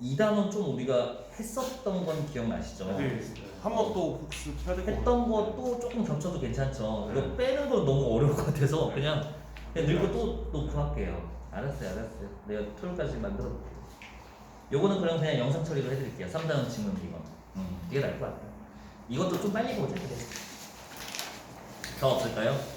이 단원 좀 우리가 했었던 건 기억나시죠? 네. 한번 또 복습해야 될 것 했던 것도 조금 겹쳐도 괜찮죠. 네. 이거 빼는 건 너무 어려울 것 같아서 그냥 늙고 또 놓고 할게요. 알았어요. 내가 토요일까지 만들어 볼게요. 요거는 그냥 영상 처리로 해드릴게요. 3단원 지문 이거. 이게 나을 것 같아요. 이것도 좀 빨리 보자. 그래. 더 없을까요?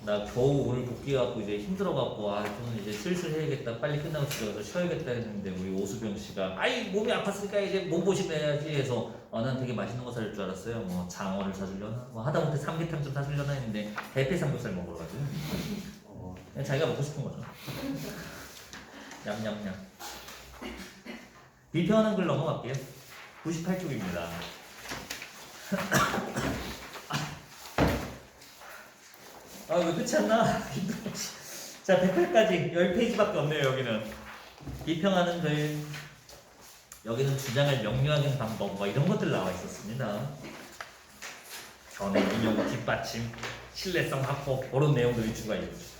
나 겨우 오늘 복귀해갖고 이제 힘들어갖고 저는 이제 슬슬 해야겠다, 빨리 끝나고 집에 가서 쉬어야겠다 했는데 우리 오수병 씨가 아이 몸이 아팠으니까 이제 몸보신 해야지 해서 난 되게 맛있는 거 살 줄 알았어요. 뭐 장어를 사주려나 뭐 하다못해 삼계탕 좀 사주려나 했는데 대패 삼겹살 먹으러가지고 그냥 자기가 먹고 싶은 거죠. 냠냠냠. 비평하는 글 넘어갈게요. 98쪽입니다. 왜 끝이 안 나? 자, 108까지 10페이지밖에 없네요. 여기는 비평하는 글, 여기는 주장을 명료하게 방법 뭐 이런 것들 나와 있었습니다. 견해, 인용, 뒷받침, 신뢰성 확보 그런 내용들이 추가 있었죠.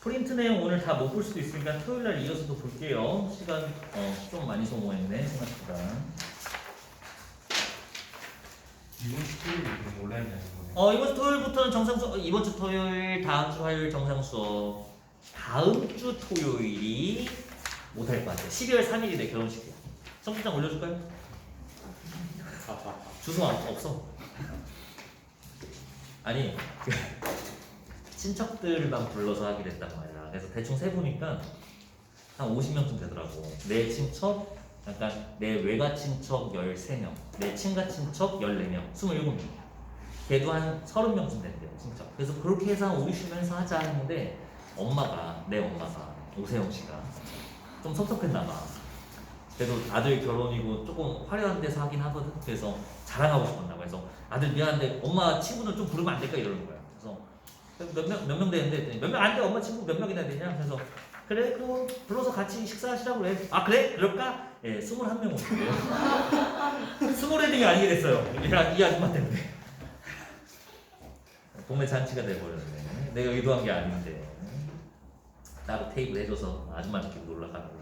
프린트 내용 오늘 다 못 볼 수도 있으니까 토요일날 이어서도 볼게요. 시간 좀 많이 소모했네 생각보다. 이번 주 토요일에 그럼 온라인 하는 거네요. 이번 주 토요일부터는 정상 수업, 이번 주 토요일, 다음 주 화요일 정상 수업, 다음 주 토요일이 못할 것 같아요. 12월 3일이네 결혼식이야. 성진장 올려줄까요? 주소 없어. 아니 친척들만 불러서 하기로 했단 말이야. 그래서 대충 세보니까 한 50명쯤 되더라고. 내 친척, 약간 내 외가 친척 13명, 내 친가 친척 14명, 27명. 걔도 한 30명쯤 된대요, 친척. 그래서 그렇게 해서 우리 쉬면서 하자 했는데 내 엄마가 오세영 씨가 좀 섭섭했나봐. 그래도 아들 결혼이고 조금 화려한 데서 하긴 하거든. 그래서 자랑하고 싶었나 봐. 그래서 아들 미안한데 엄마 친구는 좀 부르면 안 될까 이러는 거야. 그래서 몇 명 되는데 몇 명 안 돼. 엄마 친구 몇 명이나 되냐? 그래서 그래 그럼 불러서 같이 식사하시라고 그래. 그래? 그럴까? 예, 21명 오신대요. 20명이 아니게 됐어요. 이 아줌마 때문에. 동네 잔치가 돼버렸네. 내가 의도한 게 아닌데 따로 테이블 해줘서 아줌마들끼리 놀러가고.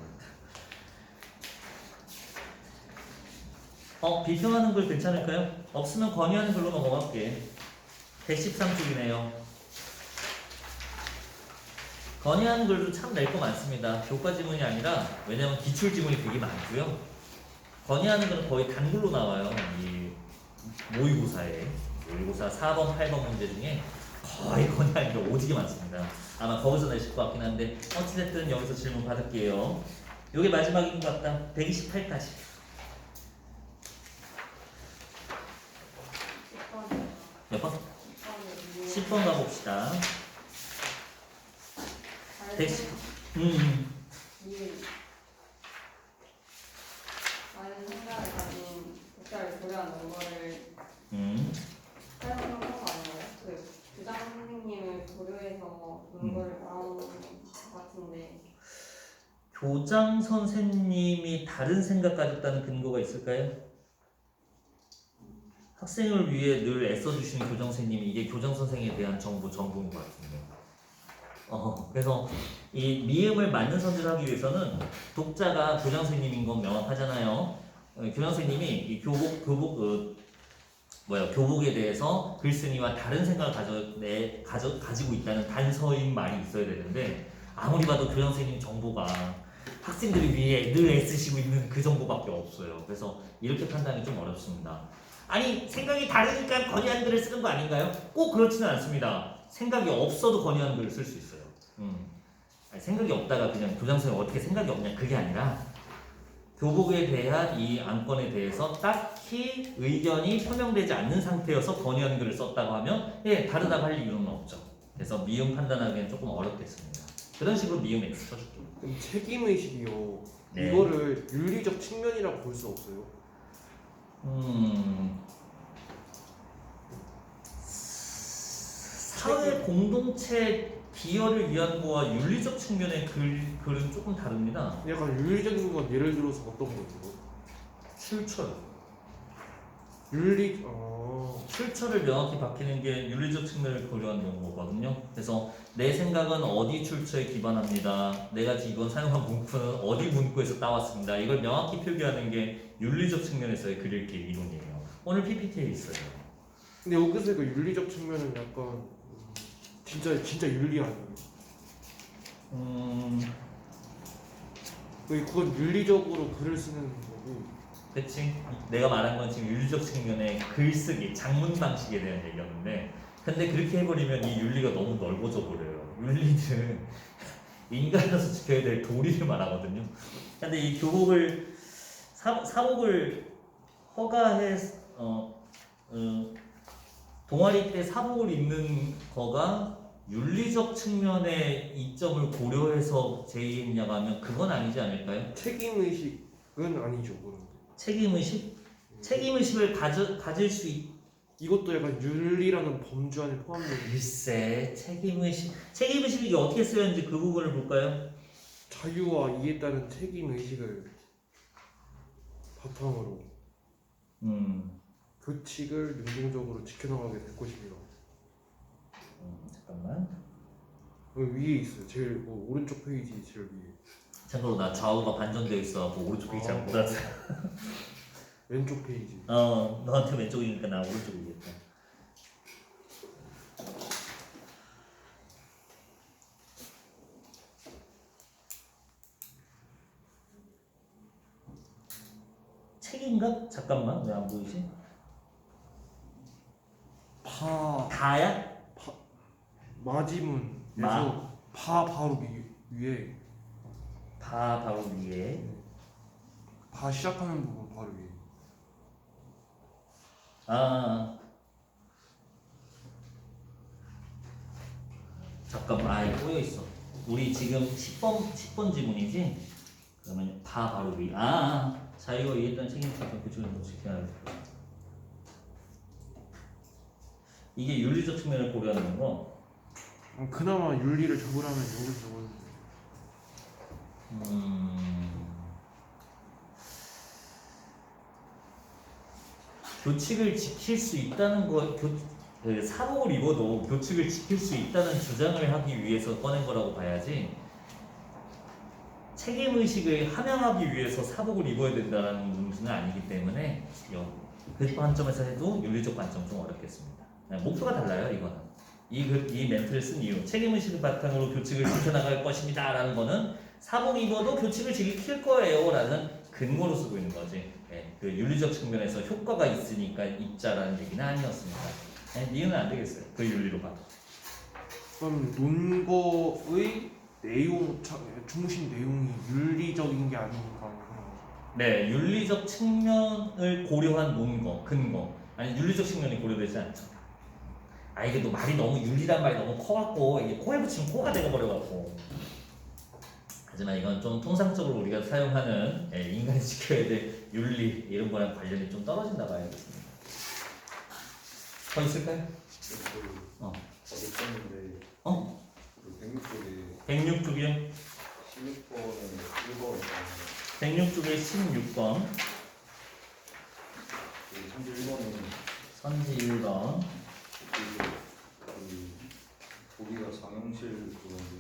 비평하는 글 괜찮을까요? 없으면 건의하는 글로 넘어갈게. 113쪽이네요. 건의하는 글도 참 낼 거 많습니다. 교과 지문이 아니라 왜냐면 기출 지문이 되게 많고요. 건의하는 글은 거의 단글로 나와요. 이 모의고사 4번, 8번 문제 중에 거의 건의하는 게 오지게 많습니다. 아마 거기서 내실 것 같긴 한데 어찌됐든 여기서 질문 받을게요. 요게 마지막인 것 같다. 128까지. 10번. 몇 번? 10번 가봅시다. 110. 많은 생각을 가진 독자를 고려한 논거를 사용한 거 아닌가요? 그 교장 선생님을 고려해서 논거를 말하는 것 같은데. 교장 선생님이 다른 생각 가졌다는 근거가 있을까요? 학생을 위해 늘 애써주시는 교장 선생님이 이게 교장 선생에 대한 정보인 것 같은데. 그래서 이 미음을 맞는 선택을 하기 위해서는 독자가 교장 선생님인 건 명확하잖아요. 교장 선생님이 이 교복에 대해서 글쓴이와 다른 생각을 가지고 있다는 단서인 말이 있어야 되는데 아무리 봐도 교장 선생님 정보가 학생들을 위해 늘 애쓰시고 있는 그 정보밖에 없어요. 그래서 이렇게 판단이 좀 어렵습니다. 아니 생각이 다르니까 건의하는 글을 쓰는 거 아닌가요? 꼭 그렇지는 않습니다. 생각이 없어도 건의하는 글을 쓸 수 있어요. 아니, 생각이 없다가 그냥 교장 선생님 어떻게 생각이 없냐 그게 아니라 교복에 대한 이 안건에 대해서 딱히 의견이 표명되지 않는 상태여서 건의하는 글을 썼다고 하면 다르다고 할 이유는 없죠. 그래서 미음 판단하기엔 조금 어렵겠습니다. 그런 식으로 미음 X 쳐줄게요. 그럼 책임의식이요. 네. 이거를 윤리적 측면이라고 볼 수 없어요? 사회 공동체 기여를 위한 거와 윤리적 측면의 글은 조금 다릅니다. 약간 윤리적인 건 예를 들어서 어떤 거죠? 출처요. 윤리 출처를 명확히 밝히는 게 윤리적 측면을 고려한 용어거든요. 그래서 내 생각은 어디 출처에 기반합니다. 내가 지금 사용한 문구는 어디 문구에서 따왔습니다. 이걸 명확히 표기하는 게 윤리적 측면에서의 그릴길 이론이에요. 오늘 PPT에 있어요. 근데 여기서 그 윤리적 측면은 약간 진짜 윤리 아니에요? 그건 윤리적으로 글을 쓰는 거고. 그치? 내가 말한 건 지금 윤리적 측면의 글쓰기, 작문 방식에 대한 얘기였는데 근데 그렇게 해버리면 이 윤리가 너무 넓어져 버려요. 윤리는 인간으로서 지켜야 될 도리를 말하거든요. 근데 이 교복을 사복을 허가해 동아리 때 사복을 입는 거가 윤리적 측면의 이점을 고려해서 제의했냐고 하면 그건 아니지 않을까요? 책임의식은 아니죠, 그런데. 책임의식? 책임의식을 가질 수 이것도 약간 윤리라는 범주 안에 포함되는. 글쎄 책임의식이 이게 어떻게 쓰였는지 그 부분을 볼까요? 자유와 이에 따른 책임의식을 바탕으로 규칙을 능동적으로 지켜나가게 될 것입니다. 잠깐만. 여기 위에 있어요. 제일 오른쪽 페이지 제일 위에. 참고로 나 좌우가 반전되어 있어갖고 오른쪽 페이지 잘못 봤어. 왼쪽 페이지. 너한테 왼쪽이니까 나 오른쪽이겠다. 책인가? 잠깐만 왜 안 보이지? 다야? 마지문에서 바로 위에. 바로 위에. 바 시작하는 부분 바로 위에. 잠깐만 꼬여 있어. 우리 지금 10번 지문이지? 그러면 바로 위. 자유와 이에 따른 책임을 규칙을 지켜야 돼. 이게 윤리적 측면을 고려하는 거. 그나마 윤리를 적으라면 여기 적었는데. 교칙을 지킬 수 있다는 거, 사복을 입어도 교칙을 지킬 수 있다는 주장을 하기 위해서 꺼낸 거라고 봐야지. 책임의식을 함양하기 위해서 사복을 입어야 된다는 문제는 아니기 때문에 그 관점에서 해도 윤리적 관점 좀 어렵겠습니다. 목표가 달라요, 이거는. 이 멘트를 쓴 이유. 책임의식을 바탕으로 교칙을 지켜나갈 것입니다. 라는 거는 사복 입어도 교칙을 지킬 거예요. 라는 근거로 쓰고 있는 거지. 그 윤리적 측면에서 효과가 있으니까 입자라는 얘기는 아니었습니다. 니은 안 되겠어요. 그 윤리로 봐도. 그럼 논거의 중심 내용이 윤리적인 게 아니니까 그런 거죠. 네, 윤리적 측면을 고려한 논거, 근거. 아니 윤리적 측면이 고려되지 않죠. 이게 또 말이 너무 윤리란 말이 너무 커갖고 이게 코에 붙이면 코가 되어버려갖고. 하지만 이건 좀 통상적으로 우리가 사용하는 인간이 지켜야 될 윤리 이런 거랑 관련이 좀 떨어진다 봐야겠습니다. 더 있을까요? 어디 썼는데 어? 그 106쪽에 106쪽이요? 16번에 1번 있잖아요. 106쪽에 16번 그 선지 1번은 선지 1번 그 보기가 장영실 그건데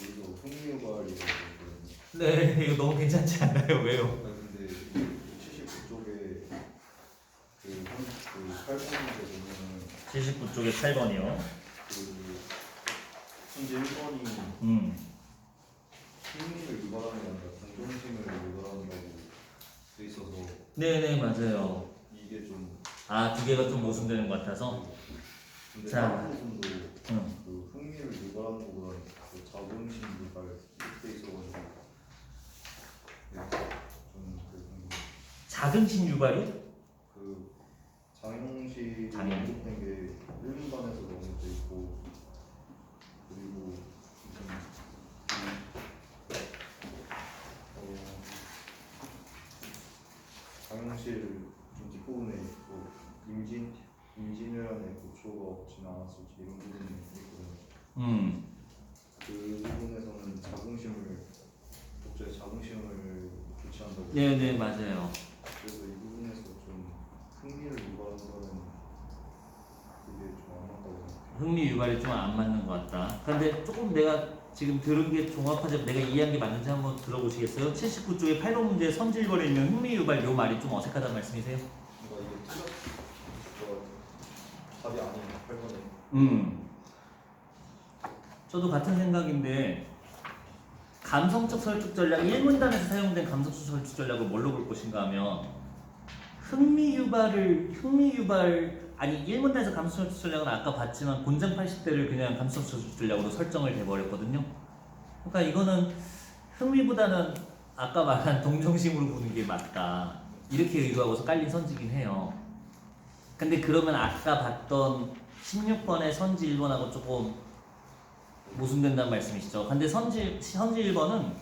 여기서 흥미유발이라고 네, 이거 너무 괜찮지 않나요? 왜요? 근데 79쪽에 그 8번인데 보면은 79쪽에 8번이요. 그 선지 1번이 흥미를 유발하는 게 아니라 공정심을 유발한다고 돼 있어서 네네 맞아요. 이게 좀 두 개가 좀 모순되는 것 같아서. 근데 자, 다른 부분도 그 흥미를 유발하는 것보다 그 자존심 유발 이렇게 있어가지고 좀 자긍심 유발이? 그 장영실이 장영. 언급된 게 1분반에서 너무 돼 있고 그리고 장영실 좀 뒷부분에 뭐 임진왜란의 고초가 없지는 않았을지 이런 부분이 있거든요. 그 부분에서는 독자의 자긍심을 교체한다고. 네네 맞아요. 그래서 이 부분에서 좀 흥미를 유발하는 거는 그게 좀 안 맞다고 생각해요. 흥미 유발이 좀 안 맞는 것 같다. 근데 조금 내가 지금 들은 게 종합하자 내가 이해한 게 맞는지 한번 들어보시겠어요? 79쪽에 8번 문제 선질벌에 있는 흥미 유발 요 말이 좀 어색하다는 말씀이세요? 뭔가 이게 틀렸을 것 같아요. 답이 아니에요. 8번에. 저도 같은 생각인데 감성적 설득 전략 1문단에서 사용된 감성적 설득 전략을 뭘로 볼 것인가 하면 흥미 유발 아니 1문단에서 감성적 설득 전략은 아까 봤지만 곤장 80대를 그냥 감성적 설득 전략으로 설정을 해버렸거든요. 그러니까 이거는 흥미보다는 아까 말한 동정심으로 보는 게 맞다 이렇게 의도하고서 깔린 선지긴 해요. 근데 그러면 아까 봤던 16번의 선지 1번하고 조금 모순된다는 말씀이시죠. 근데 선지 1번은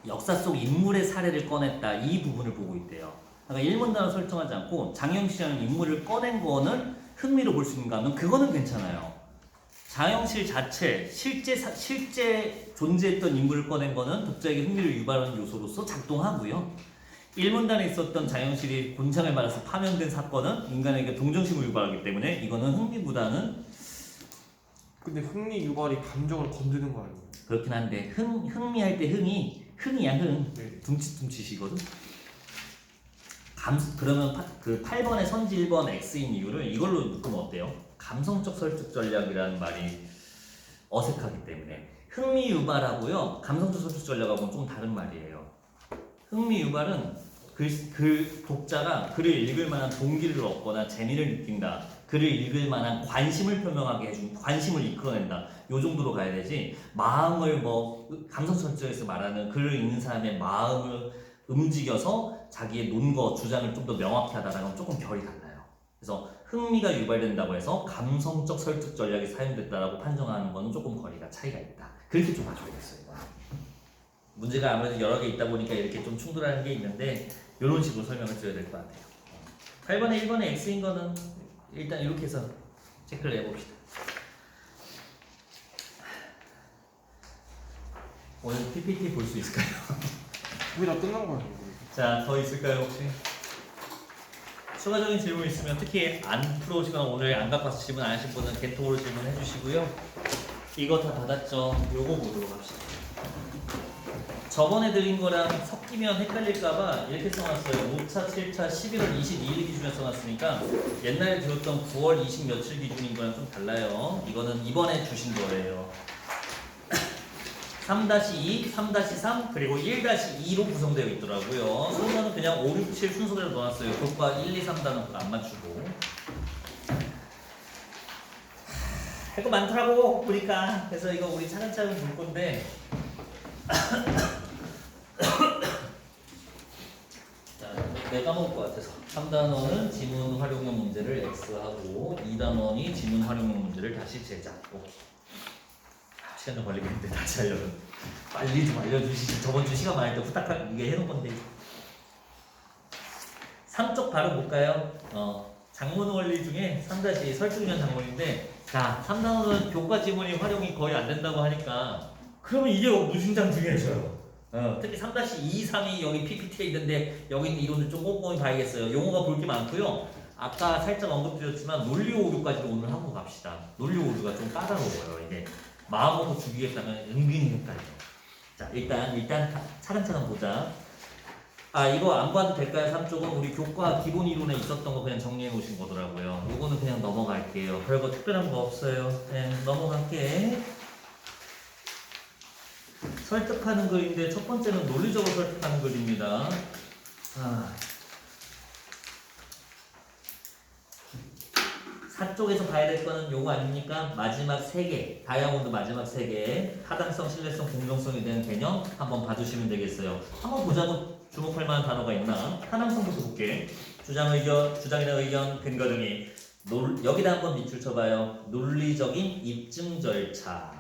역사 속 인물의 사례를 꺼냈다 이 부분을 보고 있대요. 그러니까 1문단을 설정하지 않고 장영실이라는 인물을 꺼낸 거는 흥미로 볼 수 있는가 하면 그거는 괜찮아요. 장영실 자체 실제 존재했던 인물을 꺼낸 거는 독자에게 흥미를 유발하는 요소로서 작동하고요. 1문단에 있었던 장영실이 곤장을 맞아서 파면된 사건은 인간에게 동정심을 유발하기 때문에 이거는 흥미보다는 근데 흥미 유발이 감정을 건드는 거 아니에요? 그렇긴 한데 흥미할 때 흥이야 흥 네. 둠칫둠칫이거든. 그러면 그 8번의 선지 1번 X인 이유를 이걸로 묶으면 어때요? 감성적 설득 전략이라는 말이 어색하기 때문에 흥미 유발하고요 감성적 설득 전략하고는 좀 다른 말이에요. 흥미 유발은 그 독자가 글을 읽을 만한 동기를 얻거나 재미를 느낀다. 글을 읽을 만한 관심을 표명하게 해준 관심을 이끌어낸다. 요 정도로 가야 되지. 마음을 뭐 감성 설정에서 말하는 글을 읽는 사람의 마음을 움직여서 자기의 논거 주장을 좀 더 명확히 하다라는 조금 결이 달라요. 그래서 흥미가 유발된다고 해서 감성적 설득 전략이 사용됐다라고 판정하는 거는 조금 거리가 차이가 있다. 그렇게 좀 봐줘야겠어요. 문제가 아무래도 여러 개 있다 보니까 이렇게 좀 충돌하는 게 있는데 이런 식으로 설명을 드려야 될 것 같아요. 8번에 1번에 X인 거는 일단 이렇게 해서 체크를 해봅시다. 오늘 PPT 볼 수 있을까요? 거의 다 끝난 거 아니에요? 자, 더 있을까요 혹시? 추가적인 질문 있으면 특히 안 풀어오시거나 오늘 안 갖고 와서 질문 안 하신 분은 개톡으로 질문해 주시고요. 이거 다 받았죠? 요거 보도록 합시다. 저번에 드린 거랑 섞이면 헷갈릴까봐 이렇게 써놨어요. 5차, 7차, 11월 22일 기준에 써놨으니까 옛날에 들었던 9월 20 며칠 기준인 거랑 좀 달라요. 이거는 이번에 주신 거예요. 3-2, 3-3, 그리고 1-2로 구성되어 있더라고요. 순서는 그냥 5, 6, 7 순서대로 넣어놨어요. 교과 1, 2, 3단은 안 맞추고. 할 거 많더라고 보니까. 그래서 이거 우리 차근차근 볼 건데 내가 까먹을 것 같아서 3단원은 지문 활용형 문제를 X하고 2단원이 지문 활용형 문제를 다시 제작. 오케이. 시간 좀 걸리겠는데 다시 하려면 빨리 좀 알려주시지. 저번 주 시간 많을 때 부탁할 이게 해놓은 건데 3쪽 바로 볼까요? 장문 원리 중에 3- 설득형 장문인데 자 3단원은 교과 지문이 활용이 거의 안 된다고 하니까 그러면 이게 무진장 중요해져요. 특히 3-2, 3이 여기 PPT에 있는데 여기 있는 이론을 좀 꼼꼼히 봐야겠어요. 용어가 볼 게 많고요. 아까 살짝 언급드렸지만 논리 오류까지도 오늘 하고 갑시다. 논리 오류가 좀 까다로워요. 이게 마음 먹고 죽이겠다면 은근히 헷갈려요. 자 일단 차근차근 보자. 이거 안 봐도 될까요? 3쪽은 우리 교과 기본 이론에 있었던 거 그냥 정리해 놓으신 거더라고요. 요거는 그냥 넘어갈게요. 별거 특별한 거 없어요. 넘어갈게. 설득하는 글인데 첫 번째는 논리적으로 설득하는 글입니다. 4쪽에서 봐야 될 거는 요거 아닙니까? 마지막 3개, 다이아몬드 마지막 3개, 타당성, 신뢰성, 공정성에 대한 개념 한번 봐주시면 되겠어요. 한번 보자고 주목할 만한 단어가 있나? 타당성부터 볼게. 주장이나 의견, 근거 등이 여기다 한번 밑줄 쳐봐요. 논리적인 입증 절차.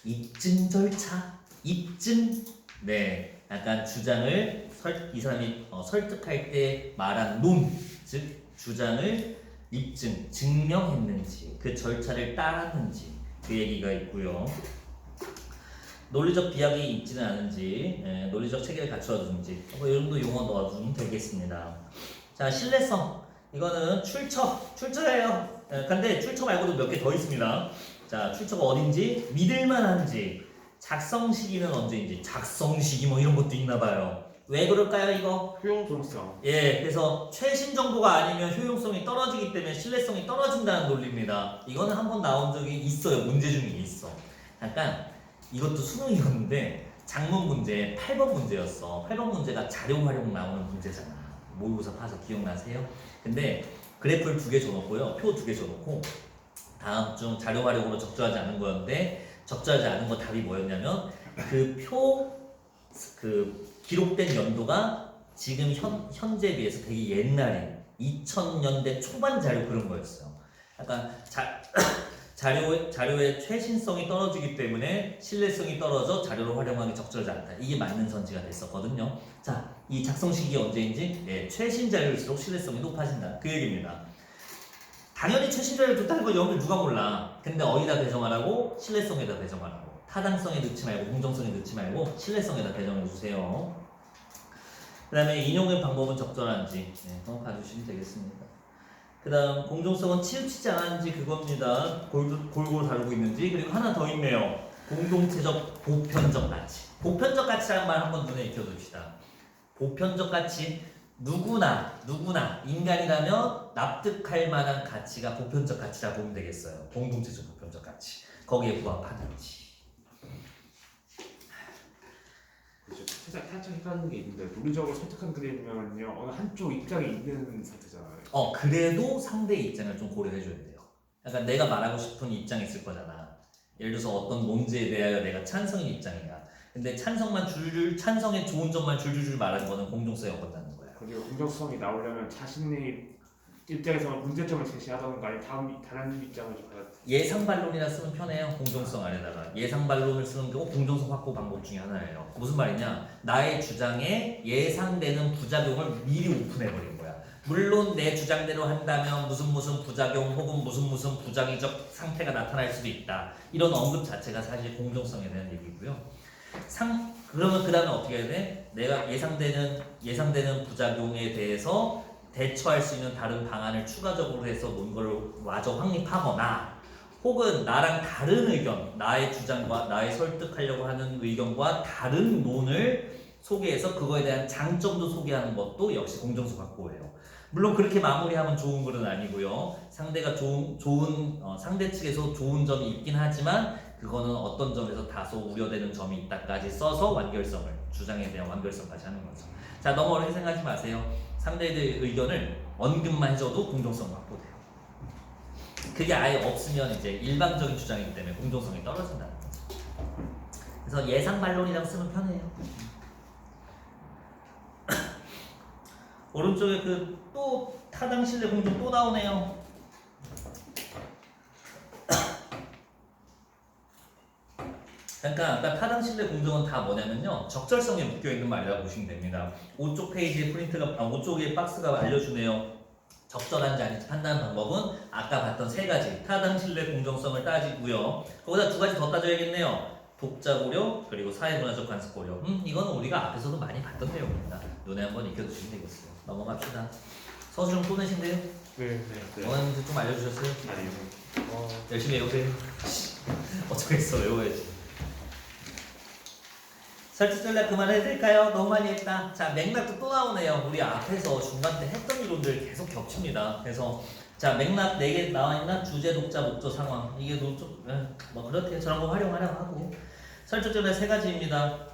입증 절차? 입증? 네, 약간 주장을 이 사람이 설득할 때 말한 논, 즉 주장을 입증, 증명했는지 그 절차를 따랐는지 그 얘기가 있고요. 논리적 비약이 있지는 않은지, 논리적 체계를 갖추어주는지 이 정도 용어 넣어주면 되겠습니다. 자, 신뢰성. 이거는 출처예요. 근데 출처 말고도 몇 개 더 있습니다. 자, 출처가 어딘지, 믿을만한지, 작성 시기는 언제인지, 작성 시기 뭐 이런 것도 있나 봐요. 왜 그럴까요, 이거? 효용성성. 예, 그래서 최신 정보가 아니면 효용성이 떨어지기 때문에 신뢰성이 떨어진다는 논리입니다. 이거는 한번 나온 적이 있어요. 문제 중에 있어. 약간 이것도 수능이었는데 작문 문제 8번 문제였어. 8번 문제가 자료 활용 나오는 문제잖아. 모의고사 파서 기억나세요? 근데 그래프를 2개 줘놓고요. 표 2개 줘놓고 다음 중 자료 활용으로 적절하지 않은 거였는데 적절하지 않은 거 답이 뭐였냐면 그 기록된 연도가 지금 현재에 비해서 되게 옛날에 2000년대 초반 자료 그런 거였어요. 약간 자료의 최신성이 떨어지기 때문에 신뢰성이 떨어져 자료를 활용하기 적절하지 않다. 이게 맞는 선지가 됐었거든요. 자, 이 작성 시기 언제인지 최신 자료일수록 신뢰성이 높아진다. 그 얘기입니다. 당연히 최신 자료를 좋다는 걸 여러분들 누가 몰라. 근데 어디다 배정하라고? 신뢰성에다 배정하라고. 타당성에 넣지 말고 공정성에 넣지 말고 신뢰성에다 배정해 주세요. 그 다음에 인용의 방법은 적절한지 봐주시면 되겠습니다. 그 다음 공정성은 치우치지 않았는지 그겁니다. 골고루 다루고 있는지. 그리고 하나 더 있네요. 공동체적 보편적 가치. 보편적 가치라는 말 한번 눈에 익혀둡시다. 보편적 가치, 누구나 인간이라면 납득할 만한 가치가 보편적 가치라 보면 되겠어요. 공동체적 보편적 가치. 거기에 부합하는지. 그렇죠. 살짝 헷갈리는 게 있는데 논리적으로 설득한 그림이면요 어느 한쪽 입장에 있는 상태잖아요. 그래도 상대의 입장을 좀 고려해줘야 돼요. 약간 내가 말하고 싶은 입장이 있을 거잖아. 예를 들어서 어떤 문제에 대하여 내가 찬성인 입장이야. 근데 찬성의 좋은 점만 줄줄줄 말하는 거는 공정성이 어긋나는 거야. 그리고 공정성이 나오려면 자신의 입장에서 문제점을 제시하던가 아니면 다른 입장을 좀 받아. 예상반론이라 쓰면 편해요. 공정성 안에다가 예상반론을 쓰는 거 공정성 확보 방법 중에 하나예요. 무슨 말이냐? 나의 주장에 예상되는 부작용을 미리 오픈해버린 거야. 물론 내 주장대로 한다면 무슨 부작용 혹은 무슨 부작위적 상태가 나타날 수도 있다. 이런 언급 자체가 사실 공정성에 대한 얘기고요. 그러면 그 다음에 어떻게 해야 돼? 내가 예상되는 부작용에 대해서 대처할 수 있는 다른 방안을 추가적으로 해서 논거를 마저 확립하거나 혹은 나랑 다른 의견, 나의 주장과 나의 설득하려고 하는 의견과 다른 논을 소개해서 그거에 대한 장점도 소개하는 것도 역시 공정성 확보예요. 물론 그렇게 마무리하면 좋은 글은 아니고요. 상대가 상대 측에서 좋은 점이 있긴 하지만 그거는 어떤 점에서 다소 우려되는 점이 있다까지 써서 주장에 대한 완결성까지 하는 거죠. 자, 너무 어렵게 생각하지 마세요. 상대의 의견을 언급만 해줘도 공정성 확보돼요. 그게 아예 없으면 이제 일방적인 주장이기 때문에 공정성이 떨어진다는 거죠. 그래서 예상반론이라고 쓰면 편해요. 오른쪽에 또 타당 신뢰 공정 또 나오네요. 그러니까 아까 타당 신뢰 공정은 다 뭐냐면요, 적절성에 묶여 있는 말이라고 보시면 됩니다. 5쪽 페이지에 프린트가 5쪽에 박스가 알려주네요. 적절한지 아닌지 판단하는 방법은 아까 봤던 3가지 타당 신뢰 공정성을 따지고요. 거기다 2가지 더 따져야겠네요. 독자 고려 그리고 사회문화적 관습 고려. 이건 우리가 앞에서도 많이 봤던 내용입니다. 눈에 한번 익혀두시면 되겠어요. 넘어갑시다. 서술형 또 내신대요? 네. 원하는 문제 좀 알려주셨어요? 아니요. 열심히 외우세요. 어쩌겠어, 외워야지. 설득전략 그만해도 될까요? 너무 많이 했다. 자, 맥락도 또 나오네요. 우리 앞에서 중간 때 했던 이론들 계속 겹칩니다. 그래서 자, 맥락 4개 나와있나? 주제, 독자, 목적, 상황. 이게 좀 뭐 그렇대요. 저런 거 활용하려고 하고. 설득전략 3가지입니다.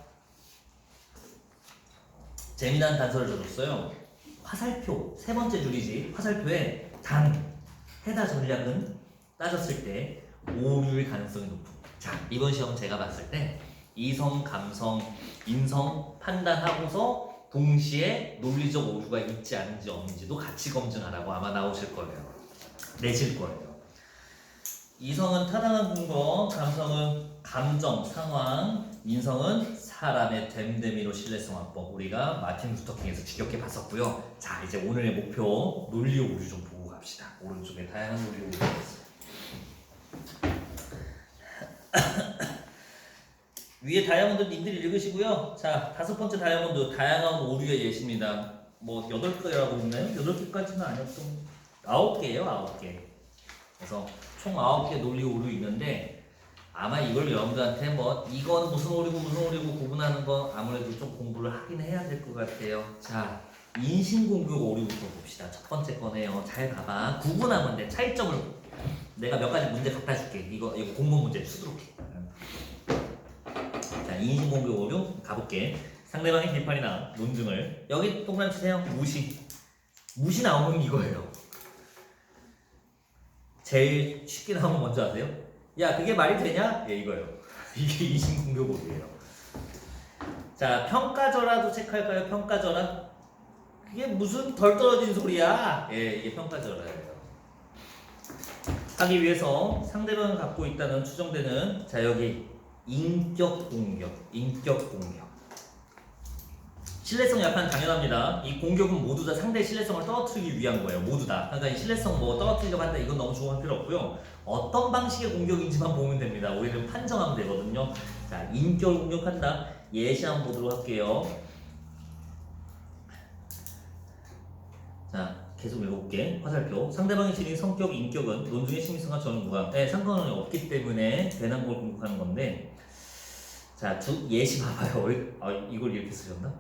재미난 단서를 줘줬어요. 화살표, 3번째 줄이지. 화살표에 해다 전략은 따졌을 때 오류의 가능성이 높은. 자, 이번 시험 제가 봤을 때 이성, 감성, 인성 판단하고서 동시에 논리적 오류가 있지 않은지 없는지도 같이 검증하라고 아마 나오실 거예요. 내실 거예요. 이성은 타당한 근거, 감성은 감정, 상황, 인성은 사람의 됨됨이로 신뢰성 확보. 우리가 마틴 루터킹에서 지겹게 봤었고요. 자, 이제 오늘의 목표 논리 오류 좀 보고 갑시다. 오른쪽에 다양한 논리 오류가 있어요. 위에 다이아몬드 님들이 읽으시고요. 자, 5번째 다이아몬드 다양한 오류의 예시입니다. 뭐 8개라고 있나요? 8개까지는 아니었던 9개예요. 9개. 그래서 총 9개 논리 오류 있는데 아마 이걸 여러분들한테 뭐 이건 무슨 오류고 무슨 오류고 구분하는 거 아무래도 좀 공부를 하긴 해야 될 것 같아요. 자, 인신공격 오류부터 봅시다. 첫 번째 거네요. 잘 봐봐. 구분하면 돼. 차이점을 내가 몇 가지 문제 갖다 줄게. 이거 공부 문제 수두룩해. 자, 인신공격 오류 가볼게. 상대방의 비판이나 논증을 여기 동그라미 치세요. 무시 나오면 이거예요. 제일 쉽게 나오면 먼저 아세요? 야, 그게 말이 되냐? 예, 이거예요. 이게 인신공격 오류예요. 자, 평가절하도 체크할까요? 평가절하? 그게 무슨 덜 떨어진 소리야? 예, 이게 평가절하예요. 하기 위해서 상대방을 갖고 있다는 추정되는, 자, 여기 인격 공격. 신뢰성 약간 당연합니다. 이 공격은 모두 다 상대의 신뢰성을 떨어뜨리기 위한 거예요. 모두 다. 그러니까 이 신뢰성 뭐 떨어뜨리려고 한다, 이건 너무 조급할 필요 없고요. 어떤 방식의 공격인지만 보면 됩니다. 우리는 판정하면 되거든요. 자, 인격을 공격한다. 예시 한번 보도록 할게요. 자, 계속 읽어볼게. 화살표. 상대방이 지닌 성격, 인격은 논중의 심의성과 전혀 무관. 네, 상관이 없기 때문에 괜한 걸 공격하는 건데. 자, 예시 봐봐요. 이걸 이렇게 쓰셨나?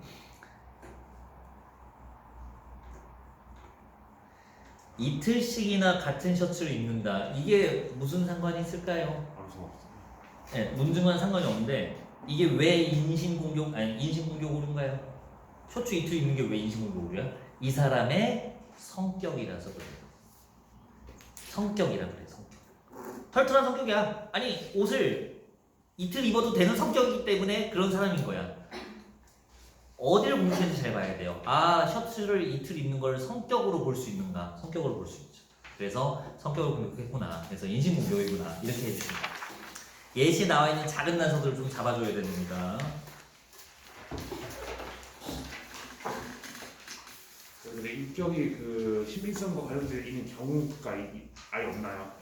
이틀씩이나 같은 셔츠를 입는다. 이게 무슨 상관이 있을까요? 아무 상관 없어요. 네, 논증과는 상관이 없는데 이게 왜 인신공격 오류인가요? 셔츠 이틀 입는 게 왜 인신공격 오류야? 이 사람의 성격이라서 그래요. 성격. 털털한 성격이야. 아니, 옷을 이틀 입어도 되는 성격이기 때문에 그런 사람인 거야. 어디를 공격했는지 잘 봐야 돼요. 아, 셔츠를 이틀 입는 걸 성격으로 볼 수 있는가? 성격으로 볼 수 있죠. 그래서 성격을 공격했구나. 그래서 인신공격이구나. 이렇게 해주십니다. 예시에 나와 있는 작은 단서들을 좀 잡아줘야 됩니다. 근데 인격이 그 신빙성과 관련되어 있는 경우가 아예 없나요?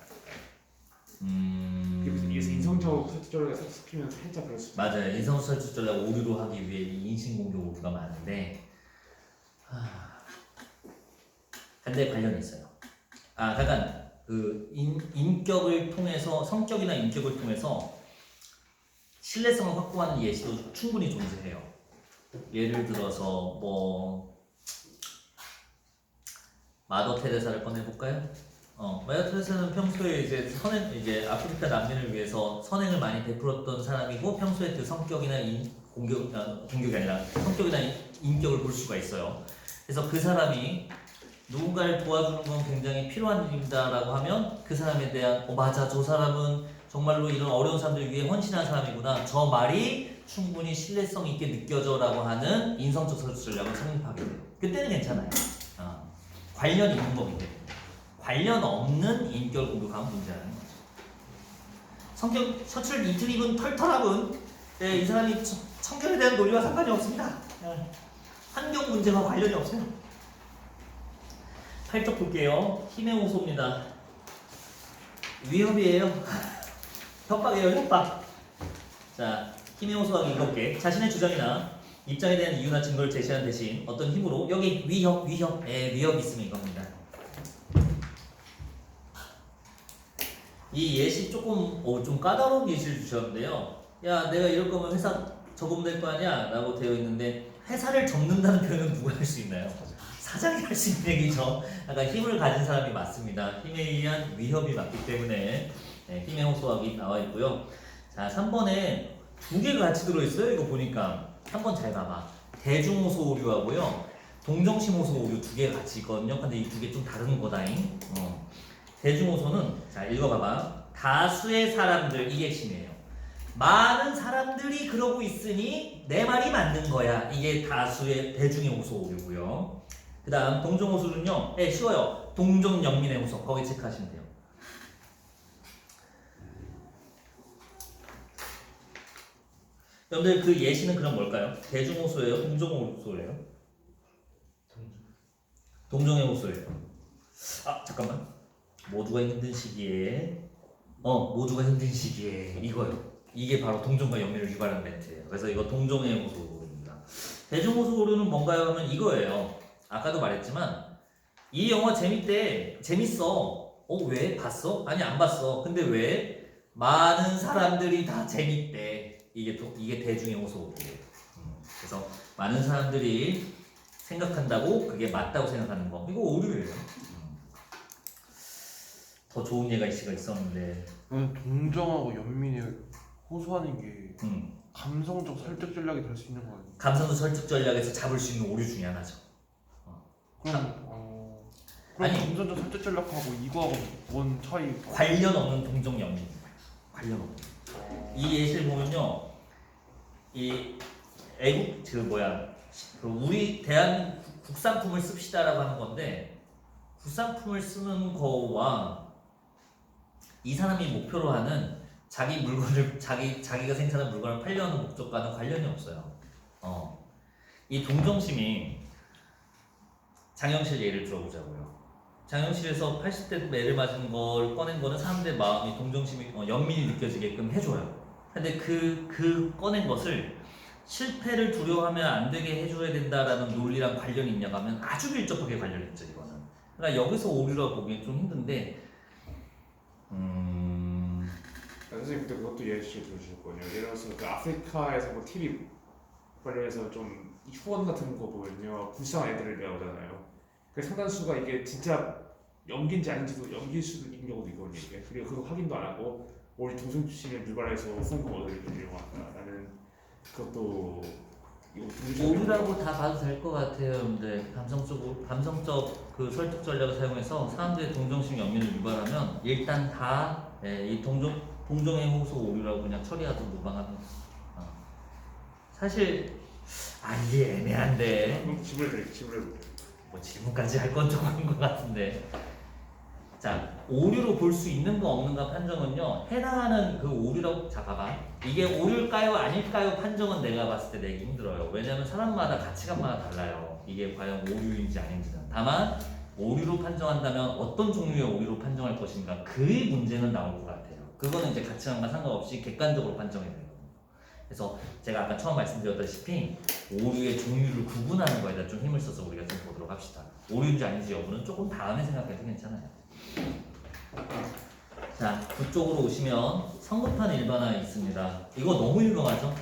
그래서 인성적 설득절하가 섞이면 살짝 그럴 수 있어요. 맞아요. 인성설득전략 오류로 하기 위해 인신공격 오류가 많은데 근데 관련이 있어요. 아, 잠깐 그 인격을 통해서 성격이나 인격을 통해서 신뢰성을 확보하는 예시도 충분히 존재해요. 예를 들어서 뭐 마더 테레사를 꺼내볼까요? 마더 테레사는 평소에 이제 아프리카 난민을 위해서 선행을 많이 베풀었던 사람이고 평소에 그 성격이나 공격이 아니라 성격이나 인격을 볼 수가 있어요. 그래서 그 사람이 누군가를 도와주는 건 굉장히 필요한 일입니다라고 하면 그 사람에 대한 맞아, 저 사람은 정말로 이런 어려운 사람들 위해 헌신한 사람이구나, 저 말이 충분히 신뢰성 있게 느껴져라고 하는 인성적 설득 전략을 성립하게 돼요. 그때는 괜찮아요. 관련 있는 거기 때문에. 관련 없는 인격을 공격하면 문제라는 거죠. 성격 셔츠를 이틀 입은 털털함은 이 사람이 성격에 대한 논리와 상관이 없습니다. 환경 문제와 관련이 없어요. 8쪽 볼게요. 힘의 호소입니다. 위협이에요. 협박이에요, 협박. 자, 힘의 호소하기 읽어볼게. 자신의 주장이나 입장에 대한 이유나 증거를 제시하는 대신 어떤 힘으로 여기 위협 있으면 이겁니다. 이 예시 조금 좀 까다로운 예시를 주셨는데요. 야, 내가 이럴 거면 회사 적으면 될 거 아니야? 라고 되어 있는데 회사를 접는다는 표현은 누가 할 수 있나요? 사장이 할 수 있는 얘기죠. 약간 힘을 가진 사람이 맞습니다. 힘에 의한 위협이 맞기 때문에 힘의 호소하기 나와 있고요. 자, 3번에 두 개가 같이 들어있어요. 이거 보니까 한번 잘 봐봐. 대중호소 오류하고요, 동정심 호소 오류 두 개가 같이 있거든요. 근데 이 두 개 좀 다른 거다잉. 대중호소는 자, 읽어봐봐. 다수의 사람들, 이게 핵심이에요. 많은 사람들이 그러고 있으니 내 말이 맞는 거야. 이게 다수의 대중의 호소 오류고요. 그 다음 동정호소는요, 쉬워요. 동정영민의 호소, 거기 체크하시면 돼요. 여러분들 그 예시는 그럼 뭘까요? 대중호소예요? 동정호소예요? 동정의 호소예요. 아, 잠깐만. 모두가 힘든 시기에 이거요. 이게 바로 동정과 영민을 유발하는 멘트예요. 그래서 이거 동정의 호소입니다. 대중호소 오류는 뭔가요? 하면 이거예요. 아까도 말했지만 이 영화 재밌대. 재밌어. 왜? 봤어? 아니 안 봤어. 근데 왜? 많은 사람들이 다 재밌대. 이게 대중의 호소고리예요. 그래서 많은 사람들이 생각한다고 그게 맞다고 생각하는 거. 이거 오류예요. 더 좋은 예가 있었는데. 동정하고 연민이 호소하는 게 음. 감성적 설득 전략이 될 수 있는 거 아니에요? 감성도 설득 전략에서 잡을 수 있는 오류 중에 하나죠. 그럼 아니. 감성적 설득 전략하고 이거하고 뭔 차이? 관련 없는 동정 연민. 관련 없는. 이 예시를 보면요, 이 애국 우리 대한 국산품을 씁시다라고 하는 건데 국산품을 쓰는 거와 이 사람이 목표로 하는 자기 물건을 자기가 생산한 물건을 팔려는 목적과는 관련이 없어요. 이 동정심이 장영실 예를 들어보자고요. 장영실에서 80대 매를 맞은 걸 꺼낸 거는 사람들의 마음이 동정심이 연민이 느껴지게끔 해줘요. 근데 그 꺼낸 것을 실패를 두려워하면 안 되게 해줘야 된다라는 논리랑 관련이 있냐고 하면 아주 밀접하게 관련이 있죠, 이거는. 그러니까 여기서 오류라고 보기엔 좀 힘든데, 선생님 그때 그것도 예시 들어주실 거예요. 예를 들어서 그 아프리카에서 뭐 TV 관련해서 좀 후원 같은 거 보면요, 불쌍한 애들을 나오잖아요. 그 상당수가 이게 진짜 연기인지 아닌지도 연기일 수도 있는 경우도 있거든요. 이게. 그리고 그거 확인도 안 하고 우리 동성심에 불발해서 후원금 얻으려고 하는 그것도 이거 오류라고 다 봐도 될 것 같아요, 여러분들. 감성적 그 설득 전략을 사용해서 사람들의 동정심 연민을 유발하면 일단 다 이 동정의 호소 오류라고 그냥 처리하도 무방합니다. 사실 이게 애매한데. 질문을 해볼게요. 뭐 질문까지 할 건 조금인 것 같은데. 자, 오류로 볼 수 있는가 없는가 판정은요, 해당하는 그 오류라고. 자, 봐봐. 이게 오류일까요 아닐까요 판정은 내가 봤을 때 내기 힘들어요. 왜냐면 사람마다 가치관마다 달라요. 이게 과연 오류인지 아닌지는. 다만 오류로 판정한다면 어떤 종류의 오류로 판정할 것인가, 그의 문제는 나올 것 같아요. 그거는 이제 가치관과 상관없이 객관적으로 판정해야 돼요. 그래서 제가 아까 처음 말씀드렸다시피 오류의 종류를 구분하는 거에다 좀 힘을 써서 우리가 좀 보도록 합시다. 오류인지 아닌지 여부는 조금 다음에 생각해도 괜찮아요. 자, 그쪽으로 오시면 성급한 일반화 있습니다. 이거 너무 유명하죠?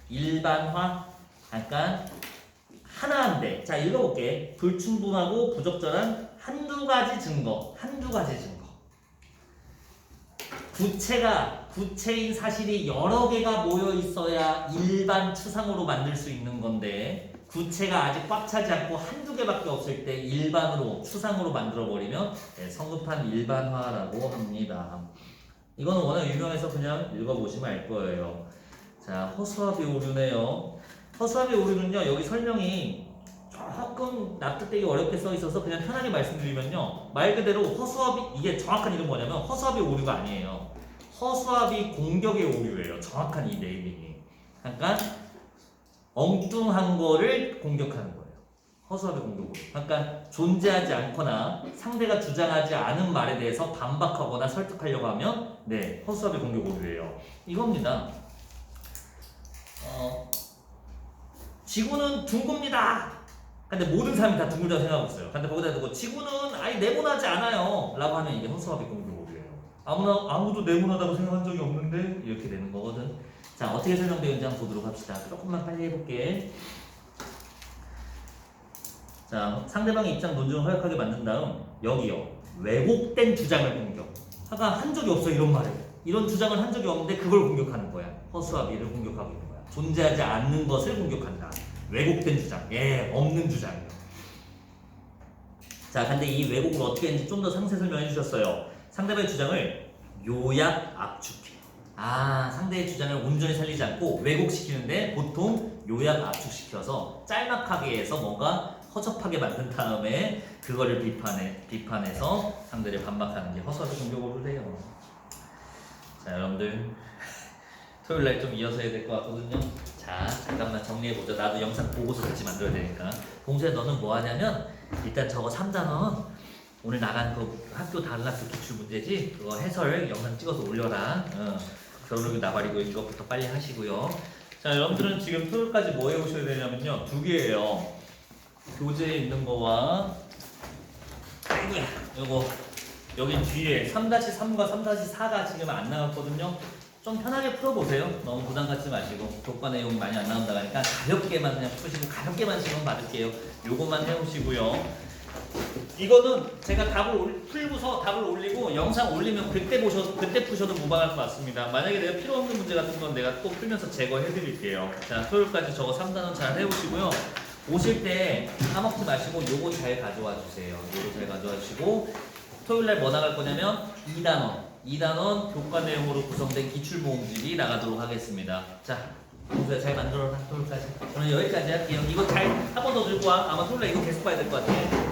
일반화, 잠깐 하나인데, 자 읽어볼게. 불충분하고 부적절한 한두 가지 증거. 구체인 사실이 여러 개가 모여 있어야 일반 추상으로 만들 수 있는 건데, 구체가 아직 꽉 차지 않고 한두 개밖에 없을 때 일반으로 추상으로 만들어 버리면 성급한 일반화라고 합니다. 이거는 워낙 유명해서 그냥 읽어보시면 알 거예요. 자, 허수아비 오류네요. 허수아비 오류는요, 여기 설명이 조금 납득되기 어렵게 써 있어서 그냥 편하게 말씀드리면요, 말 그대로 허수아비, 이게 정확한 이름 뭐냐면 허수아비 오류가 아니에요. 허수아비 공격의 오류예요. 정확한 이 네이밍이. 그러니까 엉뚱한 거를 공격하는 거예요. 허수아비 공격 오류. 그러니까 존재하지 않거나 상대가 주장하지 않은 말에 대해서 반박하거나 설득하려고 하면 허수아비 공격 오류예요. 이겁니다. 지구는 둥굽니다. 근데 모든 사람이 다 둥글다고 생각하고 있어요. 근데 거기다 두고 지구는 네모나지 않아요 라고 하면 이게 허수아비 공격 오류예요. 아무도 네모나다고 생각한 적이 없는데 이렇게 되는 거거든. 자, 어떻게 설명되는지 한번 보도록 합시다. 조금만 빨리 해볼게. 자, 상대방의 입장 논증을 허약하게 만든 다음 여기요, 왜곡된 주장을 공격. 한 적이 없어 이런 말을. 이런 주장을 한 적이 없는데 그걸 공격하는 거야. 허수아비를 공격하고 있는 거야. 존재하지 않는 것을 공격한다. 왜곡된 주장, 없는 주장이요. 자, 근데 이 왜곡을 어떻게 했는지 좀 더 상세 설명해 주셨어요. 상대방의 주장을 요약 압축해요. 상대의 주장을 온전히 살리지 않고 왜곡시키는데 보통 요약 압축시켜서 짤막하게 해서 뭔가 허접하게 만든 다음에 그거를 비판해서 상대를 반박하는 게 허수아비 공격으로 돼요. 자, 여러분들 토요일날 좀 이어서 해야 될 것 같거든요. 자, 잠깐만 정리해보자. 나도 영상 보고서 같이 만들어야 되니까. 봉수야, 너는 뭐 하냐면 일단 저거 3단원 오늘 나간 그 학교 다른 학교 기출 문제지? 그거 해설 영상 찍어서 올려라. 겨울룩이 나발이고 이것부터 빨리 하시고요. 자, 여러분들은 지금 토요일까지 뭐 해오셔야 되냐면요, 2개예요. 교재에 있는 거와 아이고야 요거 여기 뒤에 3-3과 3-4가 지금 안 나왔거든요. 좀 편하게 풀어보세요. 너무 부담 갖지 마시고 교과 내용이 많이 안 나온다 하니까 가볍게만 그냥 푸시고 가볍게만 시험 받을게요. 요것만 해오시고요. 이거는 제가 풀고서 답을 올리고 영상 올리면 그때 푸셔도 무방할 것 같습니다. 만약에 내가 필요 없는 문제 같은 건 내가 또 풀면서 제거해 드릴게요. 자, 토요일까지 저거 3단원 잘 해오시고요. 오실 때 까먹지 마시고 요거 잘 가져와 주세요. 요거 잘 가져와 주시고 토요일날 뭐 나갈 거냐면 2단원 교과 내용으로 구성된 기출모음집이 나가도록 하겠습니다. 자, 공수야 잘 만들어라 토요일까지. 저는 여기까지 할게요. 이거 잘 한 번 더 들고 와. 아마 토요일날 이거 계속 봐야 될 것 같아.